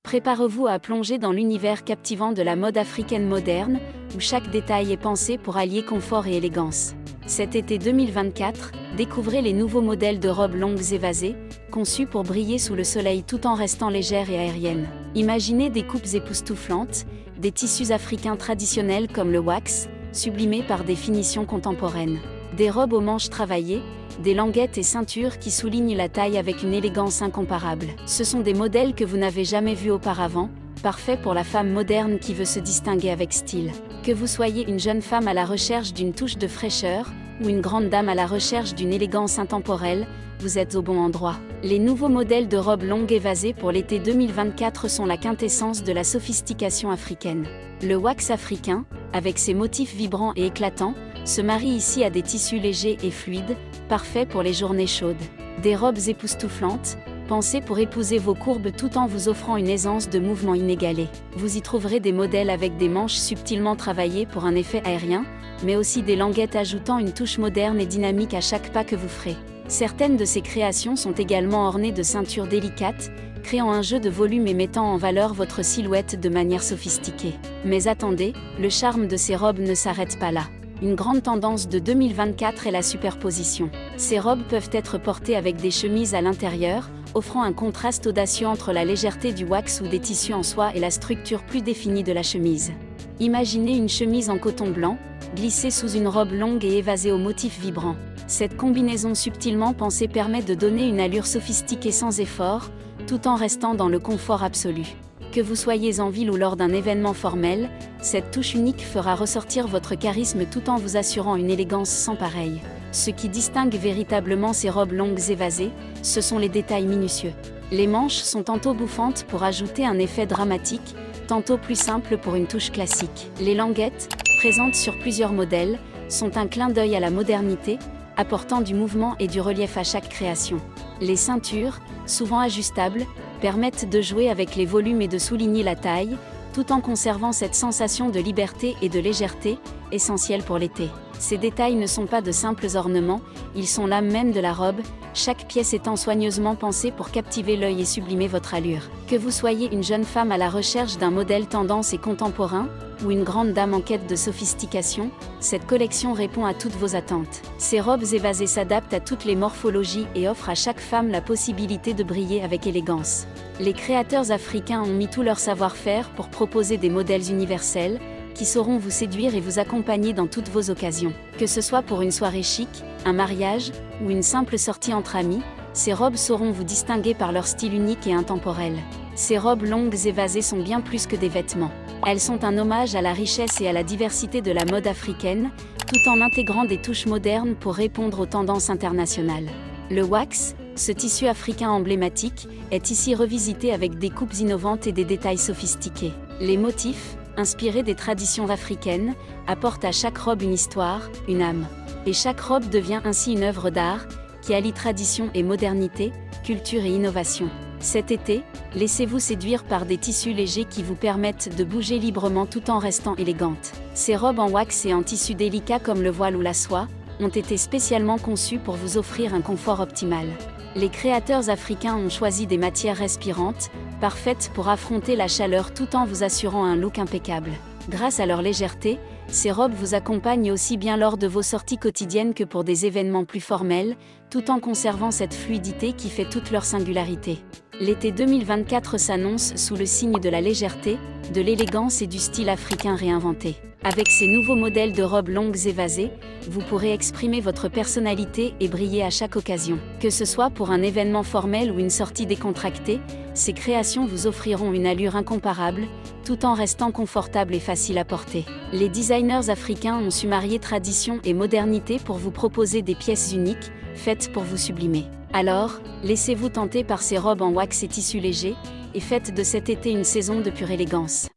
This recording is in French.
Préparez-vous à plonger dans l'univers captivant de la mode africaine moderne, où chaque détail est pensé pour allier confort et élégance. Cet été 2024, découvrez les nouveaux modèles de robes longues évasées, conçues pour briller sous le soleil tout en restant légères et aériennes. Imaginez des coupes époustouflantes, des tissus africains traditionnels comme le wax, sublimés par des finitions contemporaines. Des robes aux manches travaillées, des languettes et ceintures qui soulignent la taille avec une élégance incomparable. Ce sont des modèles que vous n'avez jamais vus auparavant, parfaits pour la femme moderne qui veut se distinguer avec style. Que vous soyez une jeune femme à la recherche d'une touche de fraîcheur, ou une grande dame à la recherche d'une élégance intemporelle, vous êtes au bon endroit. Les nouveaux modèles de robes longues évasées pour l'été 2024 sont la quintessence de la sophistication africaine. Le wax africain, avec ses motifs vibrants et éclatants, se marie ici à des tissus légers et fluides, parfaits pour les journées chaudes. Des robes époustouflantes, pensées pour épouser vos courbes tout en vous offrant une aisance de mouvement inégalée. Vous y trouverez des modèles avec des manches subtilement travaillées pour un effet aérien, mais aussi des languettes ajoutant une touche moderne et dynamique à chaque pas que vous ferez. Certaines de ces créations sont également ornées de ceintures délicates, créant un jeu de volume et mettant en valeur votre silhouette de manière sophistiquée. Mais attendez, le charme de ces robes ne s'arrête pas là. Une grande tendance de 2024 est la superposition. Ces robes peuvent être portées avec des chemises à l'intérieur, offrant un contraste audacieux entre la légèreté du wax ou des tissus en soie et la structure plus définie de la chemise. Imaginez une chemise en coton blanc, glissée sous une robe longue et évasée aux motifs vibrants. Cette combinaison subtilement pensée permet de donner une allure sophistiquée sans effort, tout en restant dans le confort absolu. Que vous soyez en ville ou lors d'un événement formel, cette touche unique fera ressortir votre charisme tout en vous assurant une élégance sans pareille. Ce qui distingue véritablement ces robes longues évasées, ce sont les détails minutieux. Les manches sont tantôt bouffantes pour ajouter un effet dramatique, tantôt plus simples pour une touche classique. Les languettes, présentes sur plusieurs modèles, sont un clin d'œil à la modernité, apportant du mouvement et du relief à chaque création. Les ceintures, souvent ajustables, permettent de jouer avec les volumes et de souligner la taille, tout en conservant cette sensation de liberté et de légèreté, essentielle pour l'été. Ces détails ne sont pas de simples ornements, ils sont l'âme même de la robe, chaque pièce étant soigneusement pensée pour captiver l'œil et sublimer votre allure. Que vous soyez une jeune femme à la recherche d'un modèle tendance et contemporain, ou une grande dame en quête de sophistication, cette collection répond à toutes vos attentes. Ces robes évasées s'adaptent à toutes les morphologies et offrent à chaque femme la possibilité de briller avec élégance. Les créateurs africains ont mis tout leur savoir-faire pour proposer des modèles universels, qui sauront vous séduire et vous accompagner dans toutes vos occasions. Que ce soit pour une soirée chic, un mariage, ou une simple sortie entre amis, ces robes sauront vous distinguer par leur style unique et intemporel. Ces robes longues évasées sont bien plus que des vêtements. Elles sont un hommage à la richesse et à la diversité de la mode africaine, tout en intégrant des touches modernes pour répondre aux tendances internationales. Le wax, ce tissu africain emblématique, est ici revisité avec des coupes innovantes et des détails sophistiqués. Les motifs, inspirés des traditions africaines, apportent à chaque robe une histoire, une âme. Et chaque robe devient ainsi une œuvre d'art, qui allie tradition et modernité, culture et innovation. Cet été, laissez-vous séduire par des tissus légers qui vous permettent de bouger librement tout en restant élégante. Ces robes en wax et en tissu délicat comme le voile ou la soie, ont été spécialement conçues pour vous offrir un confort optimal. Les créateurs africains ont choisi des matières respirantes, parfaites pour affronter la chaleur tout en vous assurant un look impeccable. Grâce à leur légèreté, ces robes vous accompagnent aussi bien lors de vos sorties quotidiennes que pour des événements plus formels, tout en conservant cette fluidité qui fait toute leur singularité. L'été 2024 s'annonce sous le signe de la légèreté, de l'élégance et du style africain réinventé. Avec ces nouveaux modèles de robes longues évasées, vous pourrez exprimer votre personnalité et briller à chaque occasion. Que ce soit pour un événement formel ou une sortie décontractée, ces créations vous offriront une allure incomparable, tout en restant confortables et faciles à porter. Les designers africains ont su marier tradition et modernité pour vous proposer des pièces uniques, faites pour vous sublimer. Alors, laissez-vous tenter par ces robes en wax et tissus légers, et faites de cet été une saison de pure élégance.